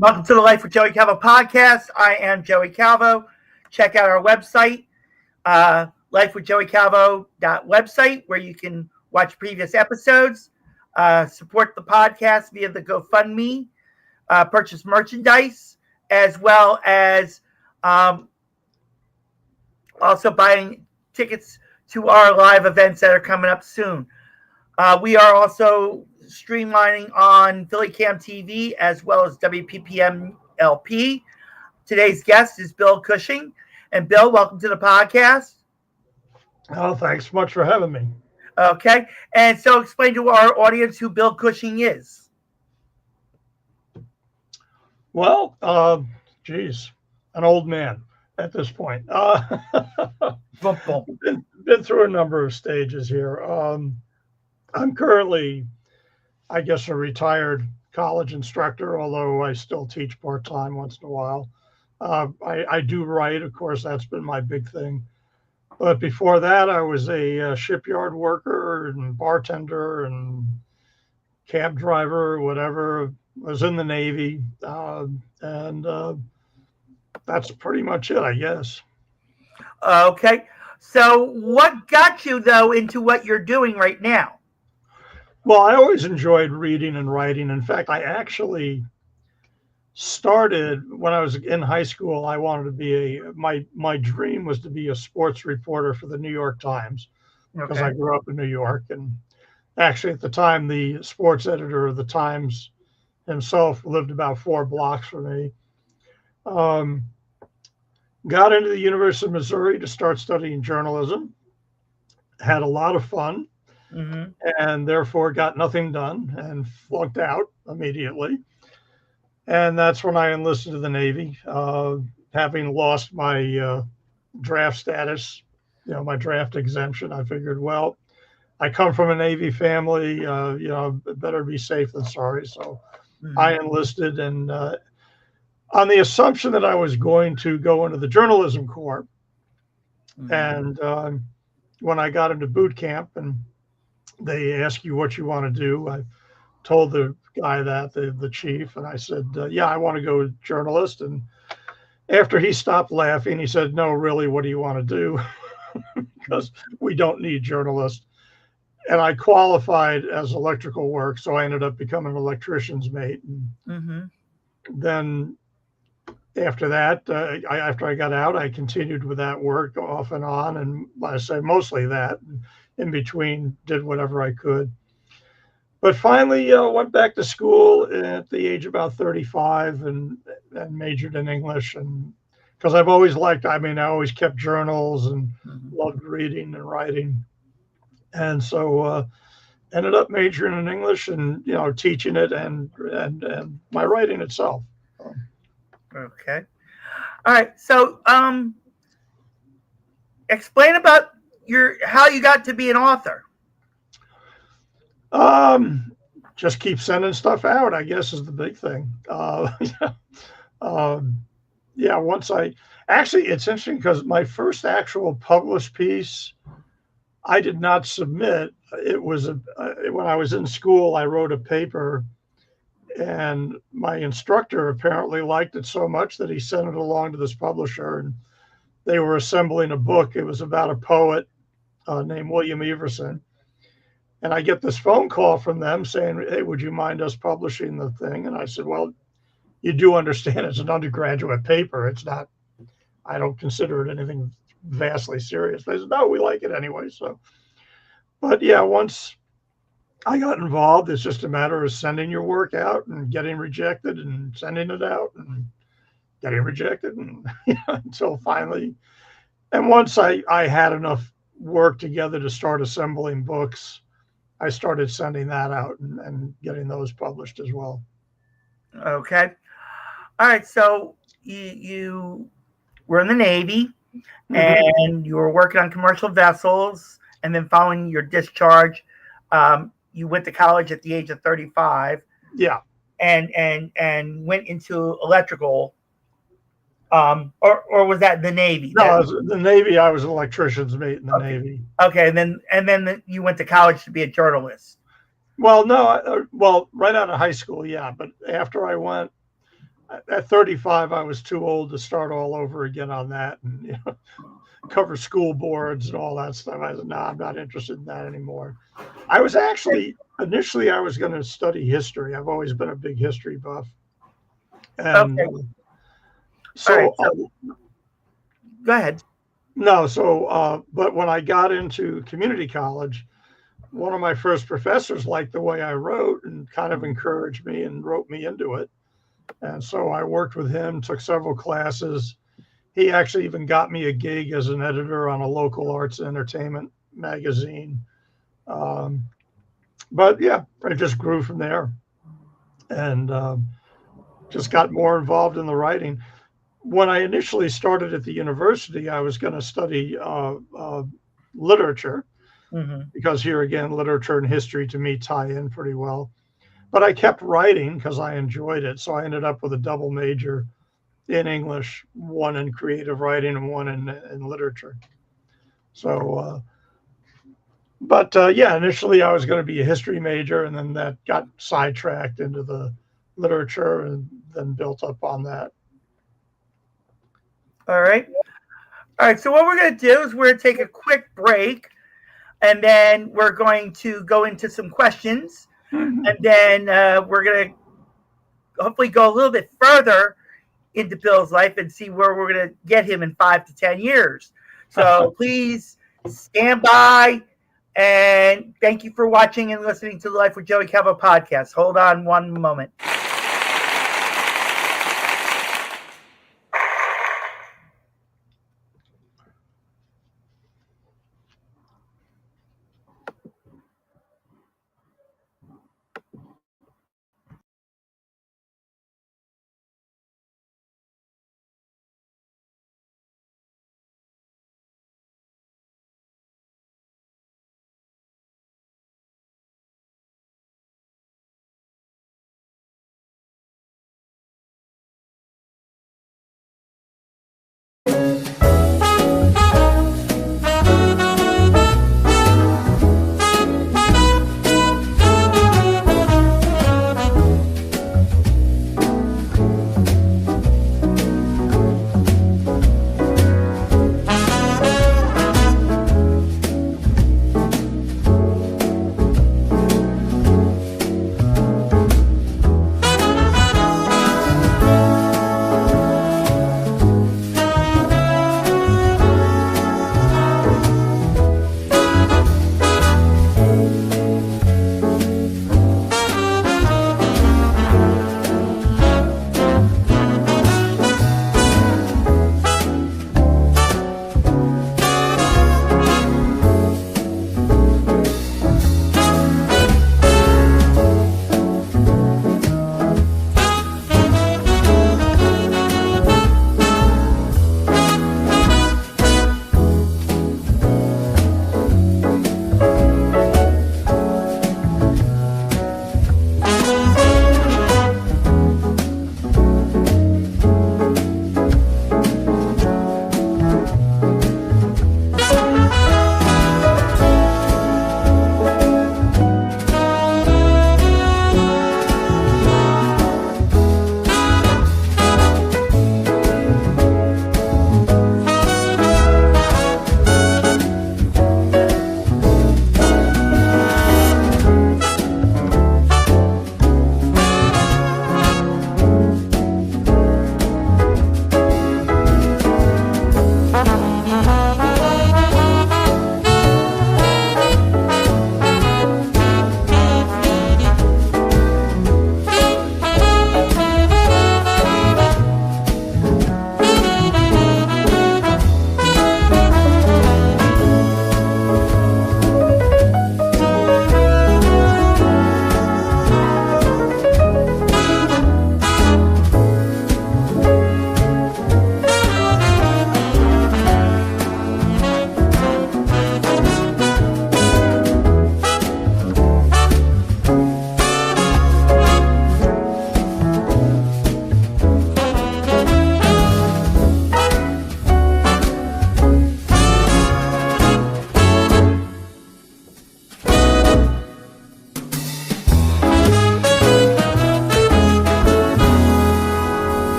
Welcome to the Life with Joey Calvo podcast. I am Joey Calvo. Check out our website, lifewithjoeycalvo.website, where you can watch previous episodes, support the podcast via the GoFundMe, purchase merchandise, as well as also buying tickets to our live events that are coming up soon. We are also streamlining on PhillyCAM TV as well as WPPM-LP. Today's guest is Bill Cushing. And Bill, welcome to the podcast. Oh, thanks so much for having me. Okay. And so explain to our audience who Bill Cushing is. Well, geez, an old man at this point. Been through a number of stages here. I'm currently, I guess, a retired college instructor, although I still teach part-time once in a while. I do write, of course, that's been my big thing. But before that, I was a shipyard worker and bartender and cab driver, whatever. I was in the Navy, and that's pretty much it, I guess. Okay. So what got you, though, into what you're doing right now? Well, I always enjoyed reading and writing. In fact, I actually started when I was in high school. I wanted to be my dream was to be a sports reporter for the New York Times, because I grew up in New York. And actually, at the time, the sports editor of the Times himself lived about 4 blocks from me. Got into the University of Missouri to start studying journalism. Had a lot of fun. Mm-hmm. And therefore got nothing done and flunked out immediately. And that's when I enlisted in the Navy, having lost my draft status, my draft exemption. I figured, well, I come from a Navy family, better be safe than sorry. So I enlisted, and on the assumption that I was going to go into the journalism corps. And when I got into boot camp and they ask you what you want to do, I told the guy that, the chief, and I said, yeah, I want to go journalist. And after he stopped laughing, he said, no, really, what do you want to do? Because we don't need journalists. And I qualified as electrical work, so I ended up becoming an electrician's mate. And then after that, after I got out, I continued with that work off and on. And like I say, mostly that. In between, did whatever I could. But finally, went back to school at the age of about 35 and majored in English. And because I've always liked, I always kept journals and loved reading and writing. And so ended up majoring in English and, teaching it and my writing itself. Okay. All right. So explain about how you got to be an author. Just keep sending stuff out, I guess, is the big thing. Once it's interesting because my first actual published piece, I did not submit. It was when I was in school, I wrote a paper, and my instructor apparently liked it so much that he sent it along to this publisher, and they were assembling a book. It was about a poet named William Everson. And I get this phone call from them saying, hey, would you mind us publishing the thing? And I said, well, you do understand it's an undergraduate paper. It's not, I don't consider it anything vastly serious. They said, no, we like it anyway. So, but yeah, once I got involved, it's just a matter of sending your work out and getting rejected and sending it out and getting rejected and until finally, and once I had enough work together to start assembling books, I started sending that out and getting those published as well. Okay. All right. So you were in the Navy and you were working on commercial vessels, and then following your discharge, you went to college at the age of 35. Yeah. And went into electrical. Or was that the Navy? No, it was the Navy. I was an electrician's mate in the Navy. Okay, and then you went to college to be a journalist. Well, no, right out of high school, yeah. But after I went, at 35, I was too old to start all over again on that and cover school boards and all that stuff. I said, no, I'm not interested in that anymore. I was actually initially I was going to study history. I've always been a big history buff, and Okay. All right. so So go ahead. no, but when I got into community college, one of my first professors liked the way I wrote and kind of encouraged me and wrote me into it. And so I worked with him, took several classes. He actually even got me a gig as an editor on a local arts and entertainment magazine. Um, but yeah, it just grew from there and just got more involved in the writing. When I initially started at the university, I was going to study literature Mm-hmm. because here again, literature and history to me tie in pretty well. But I kept writing because I enjoyed it. So I ended up with a double major in English, one in creative writing and one in literature. So, yeah, initially I was going to be a history major, and then that got sidetracked into the literature and then built up on that. All right. All right. So what we're going to do is we're going to take a quick break, and then we're going to go into some questions, and then we're going to hopefully go a little bit further into Bill's life and see where we're going to get him in 5 to 10 years. So please stand by, and thank you for watching and listening to the Life with Joey Calvo podcast. Hold on one moment.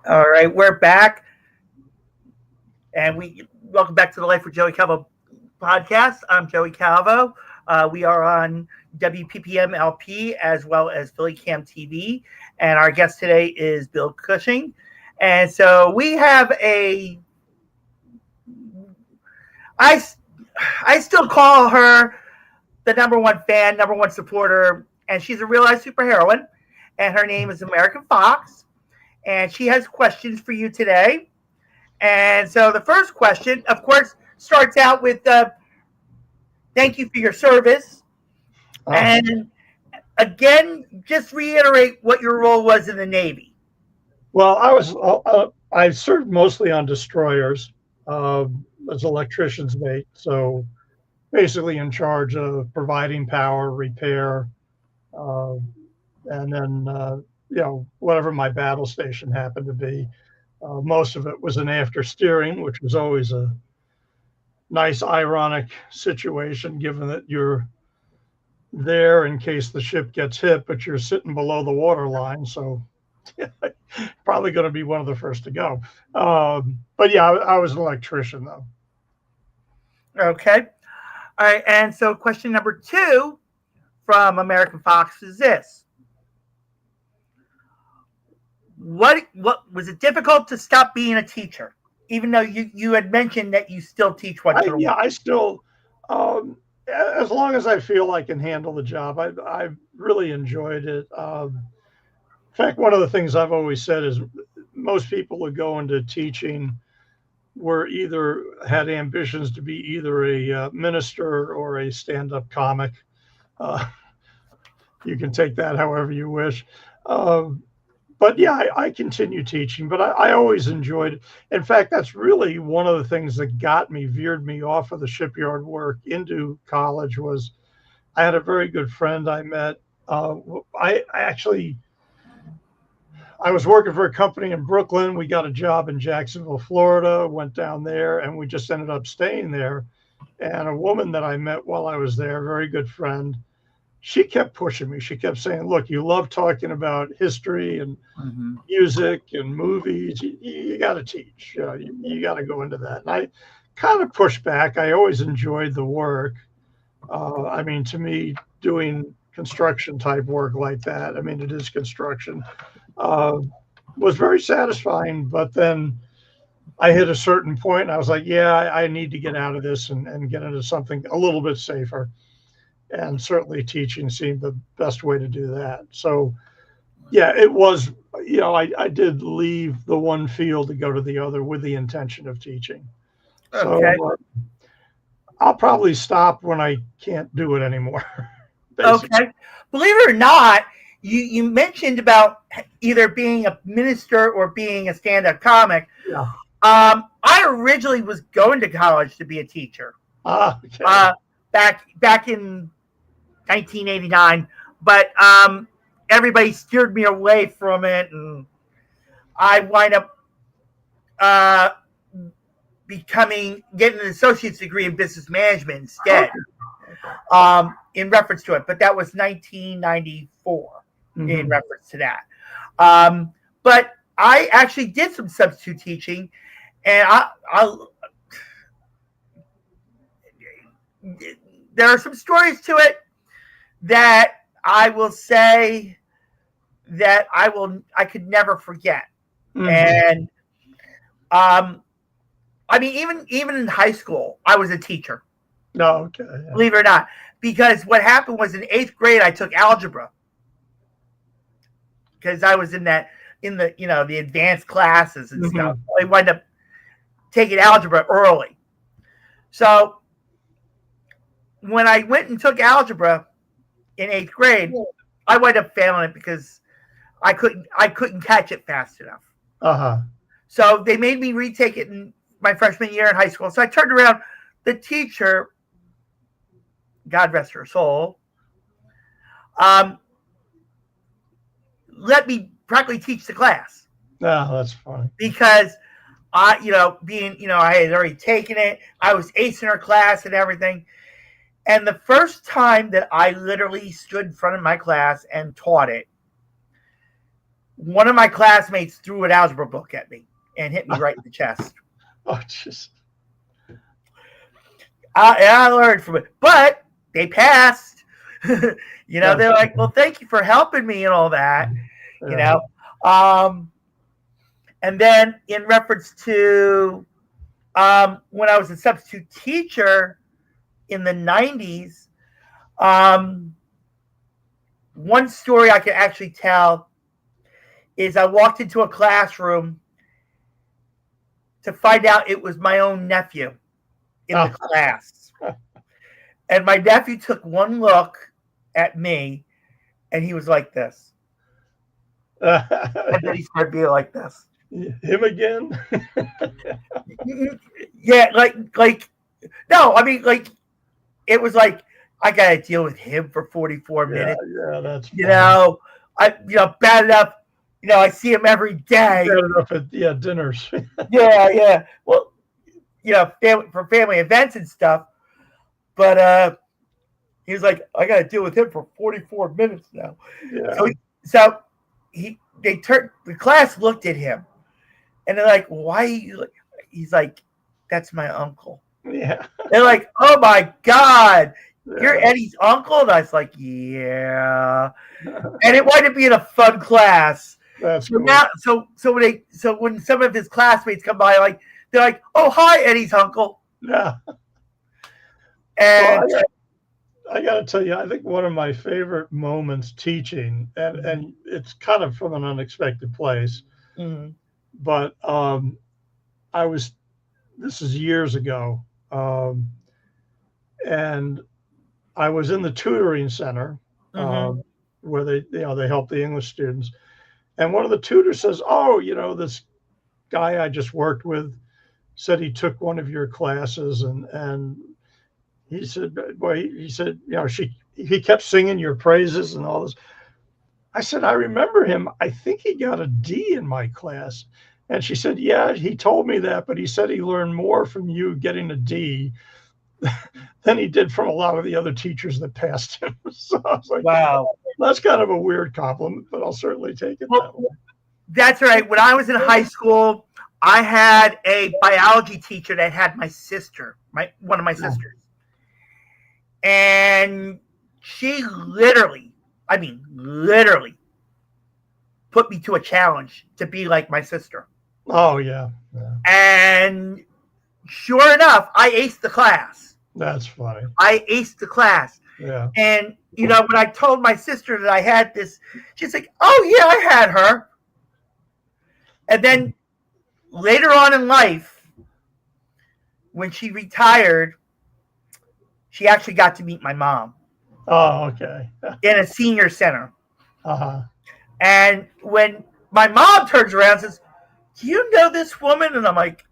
All right, we're back, and we welcome back to the Life with Joey Calvo podcast. I'm Joey Calvo. We are on WPPM-LP as well as PhillyCAM TV, and our guest today is Bill Cushing. And so we have I still call her the number one fan, number one supporter, and she's a real life superheroine, and her name is American Fox. And she has questions for you today. And so the first question, of course, starts out with thank you for your service. And again, just reiterate what your role was in the Navy. Well, I served mostly on destroyers as electrician's mate. So basically in charge of providing power, repair, and then, whatever my battle station happened to be. Most of it was an after steering, which was always a nice, ironic situation, given that you're there in case the ship gets hit, but you're sitting below the water line. So probably going to be one of the first to go. But yeah, I was an electrician, though. Okay. All right. And so question number 2 from American Fox is this. What was it difficult to stop being a teacher, even though you had mentioned that you still teach once in a while? I still, as long as I feel I can handle the job, I've really enjoyed it. In fact, one of the things I've always said is most people who go into teaching were either had ambitions to be either a minister or a stand-up comic. You can take that however you wish. But yeah, I continue teaching, but I always enjoyed it. In fact, that's really one of the things that veered me off of the shipyard work into college was I had a very good friend I met. I was working for a company in Brooklyn. We got a job in Jacksonville, Florida, went down there, and we just ended up staying there. And a woman that I met while I was there, very good friend, she kept pushing me. She kept saying, look, you love talking about history and music and movies. You got to teach. You got to go into that. And I kind of pushed back. I always enjoyed the work. To me, doing construction type work like that, it is construction, was very satisfying. But then I hit a certain point and I was like, yeah, I need to get out of this and get into something a little bit safer. And certainly teaching seemed the best way to do that. So, yeah, it was, I did leave the one field to go to the other with the intention of teaching. Okay. So I'll probably stop when I can't do it anymore. Okay. Believe it or not, you mentioned about either being a minister or being a stand-up comic. Yeah. I originally was going to college to be a teacher. Okay. Back in 1989, but everybody steered me away from it, and I wind up getting an associate's degree in business management instead, in reference to it. But that was 1994 in reference to that. But I actually did some substitute teaching, and there are some stories to it that I will say that I could never forget. And even in high school, I was a teacher. No, okay. Yeah. Believe it or not, because what happened was in 8th grade I took algebra because I was in the the advanced classes and stuff. I wound up taking algebra early. So when I went and took algebra in 8th grade, I wound up failing it because I couldn't catch it fast enough. So they made me retake it in my freshman year in high school. So I turned around. The teacher, God rest her soul, let me practically teach the class. Oh, that's funny. Because I had already taken it. I was acing her class and everything. And the first time that I literally stood in front of my class and taught it, one of my classmates threw an algebra book at me and hit me right in the chest. Oh, jeez. I learned from it, but they passed. Yeah. They're like, well, thank you for helping me and all that. Yeah. And then in reference to when I was a substitute teacher in the 90s, one story I can actually tell is I walked into a classroom to find out it was my own nephew in the class. And my nephew took one look at me and he was like this. And then he started being like this. Him again? Yeah, no, I mean, like, it was like, I got to deal with him for 44 minutes. Yeah, that's funny. Bad enough, I see him every day. Bad enough at dinners. Yeah. Well, for family events and stuff. But he was like, I got to deal with him for 44 minutes now. Yeah. So the class looked at him and they're like, why? He's like, that's my uncle. Yeah. They're like, oh my God, you're Eddie's uncle? And I was like, yeah. And it wound up being a fun class. That's so cool. now, so when some of his classmates come by, they're like, oh, hi, Eddie's uncle. Yeah. And well, I got to tell you, I think one of my favorite moments teaching, and it's kind of from an unexpected place, but this is years ago, and I was in the tutoring center where they help the English students, and one of the tutors says, "Oh, this guy I just worked with said he took one of your classes, and he said, boy, he said, he kept singing your praises and all this." I said, "I remember him. I think he got a D in my class." And she said, "Yeah, he told me that, but he said he learned more from you getting a D than he did from a lot of the other teachers that passed him." So I was like, wow, that's kind of a weird compliment, but I'll certainly take it that way. That's right. When I was in high school, I had a biology teacher that had my sister, one of my sisters. And she literally put me to a challenge to be like my sister. Oh, yeah. And sure enough, I aced the class. That's funny. I aced the class. Yeah. And, when I told my sister that I had this, she's like, oh, yeah, I had her. And then later on in life, when she retired, she actually got to meet my mom. Oh, okay. In a senior center. Uh-huh. And when my mom turns around and says, do you know this woman? And I'm like,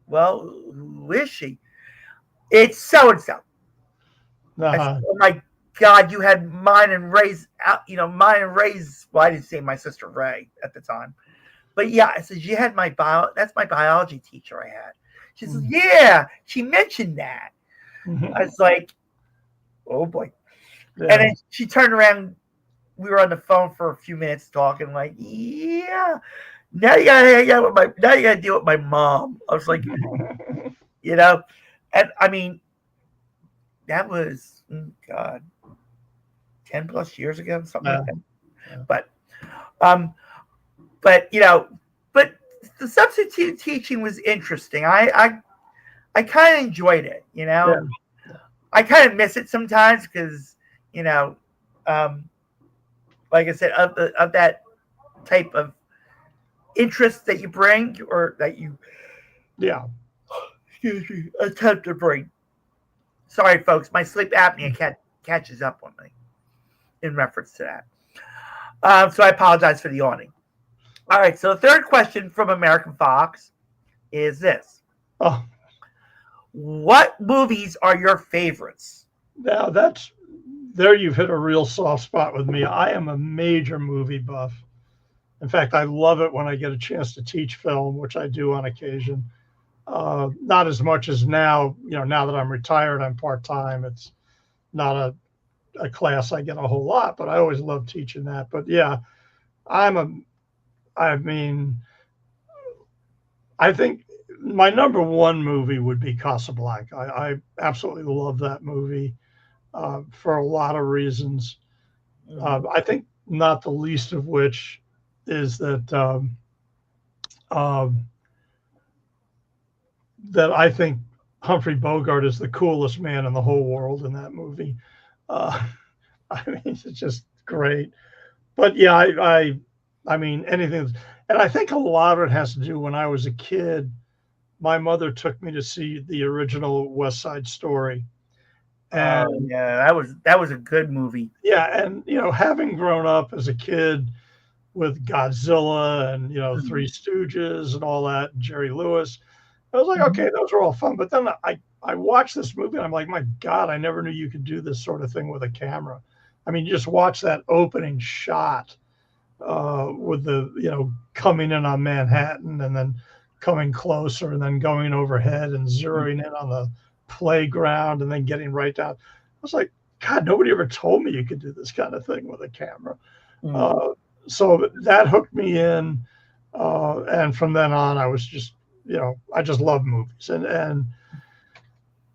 well, who is she? It's so-and-so. Uh-huh. Said, oh my God, you had mine and Ray's out, well, I didn't say my sister Ray at the time. But yeah, I said, you had that's my biology teacher I had. She says, yeah, she mentioned that. I was like, oh boy. Yeah. And then she turned around. We were on the phone for a few minutes talking, like, yeah, now you gotta deal with my mom. I was like, and I mean, that was, God, 10 plus years ago, something like that. Yeah. But the substitute teaching was interesting. I kind of enjoyed it, Yeah. I kind of miss it sometimes because, like I said, of that type of interest that you bring or that you attempt to bring. Sorry, folks, my sleep apnea catches up on me in reference to that. So I apologize for the yawning. All right, so the third question from American Fox is this. Oh. What movies are your favorites? Now there you've hit a real soft spot with me. I am a major movie buff. In fact, I love it when I get a chance to teach film, which I do on occasion. Not as much as now, now that I'm retired, I'm part-time. It's not a class I get a whole lot, but I always love teaching that. But yeah, I mean, I think my number one movie would be Casablanca. I absolutely love that movie for a lot of reasons. I think not the least of which is um, that I think Humphrey Bogart is the coolest man in the whole world in that movie. Uh, I mean, it's just great. But yeah, I mean, anything. And I think a lot of it has to do when I was a kid. My mother took me to see the original West Side Story, and Yeah, that was a good movie. yeah, and having grown up as a kid with Godzilla and Three Stooges and all that, and Jerry Lewis, I was like, okay, those are all fun. But then I watched this movie and I'm like, my God, I never knew you could do this sort of thing with a camera. I mean, you just watch that opening shot with the coming in on Manhattan and then coming closer and then going overhead and zeroing in on the playground and then getting right down. I was like, God, nobody ever told me you could do this kind of thing with a camera. So that hooked me in, and from then on, I was just I just love movies, and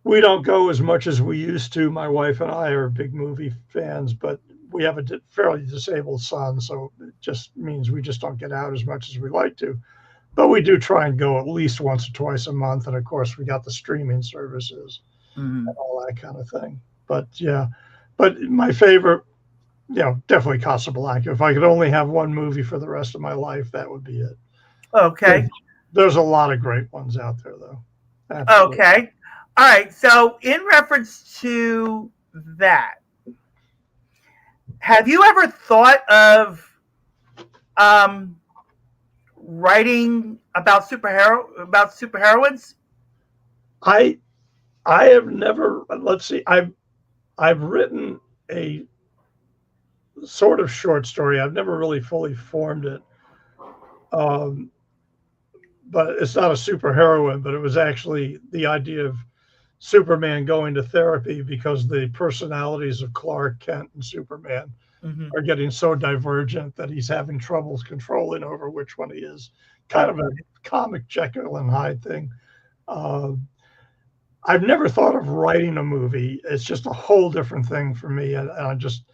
we don't go as much as we used to. My wife and I are big movie fans, but we have a fairly disabled son, so it just means we just don't get out as much as we like to. But we do try and go at least once or twice a month, and of course, we got the streaming services and all that kind of thing. But yeah, but my favorite, definitely Casablanca. If I could only have one movie for the rest of my life, that would be it. Okay. There's a lot of great ones out there, though. Absolutely. Okay. All right. So, in reference to that, have you ever thought of writing about superheroines? I have never. Let's see. I've written a sort of short story. I've never really fully formed it. But it's not a superheroine, but it was actually the idea of Superman going to therapy because the personalities of Clark Kent and Superman are getting so divergent that he's having troubles controlling over which one he is. Kind of a comic Jekyll and Hyde thing. I've never thought of writing a movie. It's just a whole different thing for me. And I just,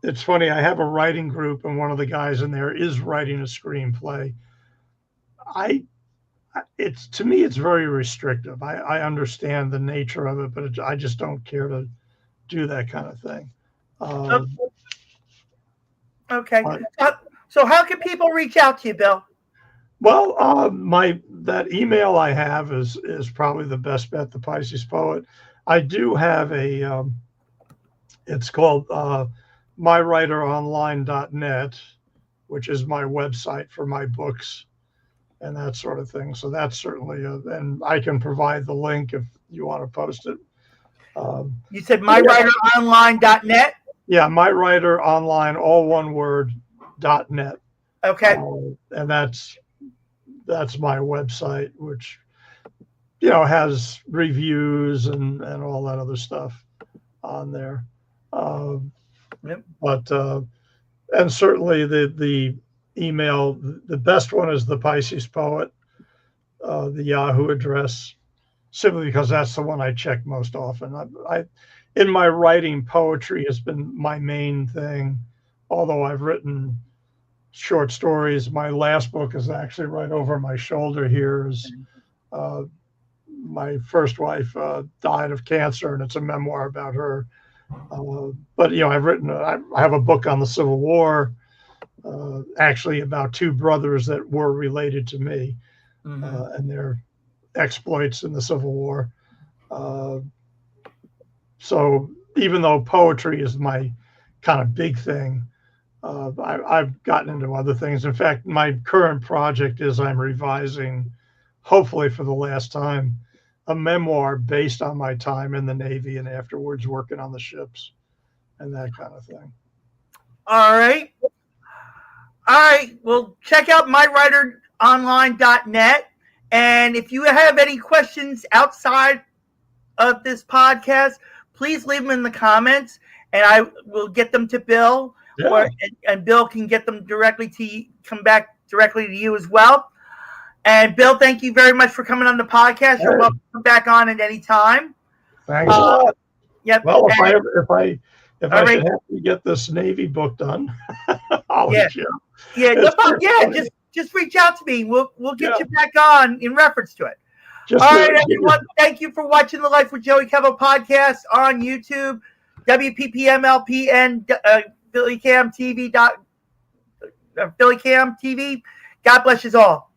it's funny. I have a writing group, and one of the guys in there is writing a screenplay. To me, it's very restrictive. I understand the nature of it, but I just don't care to do that kind of thing. Okay. So how can people reach out to you, Bill? Well, that email I have is probably the best bet. The Pisces Poet. I do have it's called mywriteronline.net, which is my website for my books and that sort of thing. So that's certainly and I can provide the link if you want to post it. You said mywriteronline.net? Yeah, mywriteronline, all one word, .net. Okay. And that's my website, which has reviews and all that other stuff on there. But and certainly the email, the best one is the Pisces Poet, the Yahoo address, simply because that's the one I check most often. I in my writing, poetry has been my main thing, although I've written short stories. My last book is actually right over my shoulder here. My first wife died of cancer, and it's a memoir about her. But I have a book on the Civil War, actually about two brothers that were related to me and their exploits in the Civil War. So even though poetry is my kind of big thing, I've gotten into other things. In fact, my current project is I'm revising, hopefully for the last time, a memoir based on my time in the Navy and afterwards working on the ships and that kind of thing. All right. Well, check out mywriteronline.net. And if you have any questions outside of this podcast, please leave them in the comments and I will get them to Bill. Yeah. and Bill can get them come back directly to you as well. And Bill, thank you very much for coming on the podcast. You're welcome to come back on at any time. Thanks a lot. Yep. Well, if I right. should have to get this Navy book done, I'll let you know. Yeah, no problem. Yeah, just reach out to me. We'll get you back on in reference to it. All right, everyone. Thank you for watching the Life with Joey Calvo podcast on YouTube, WPPM-LP, and PhillyCAM TV. PhillyCAM TV. God bless you all.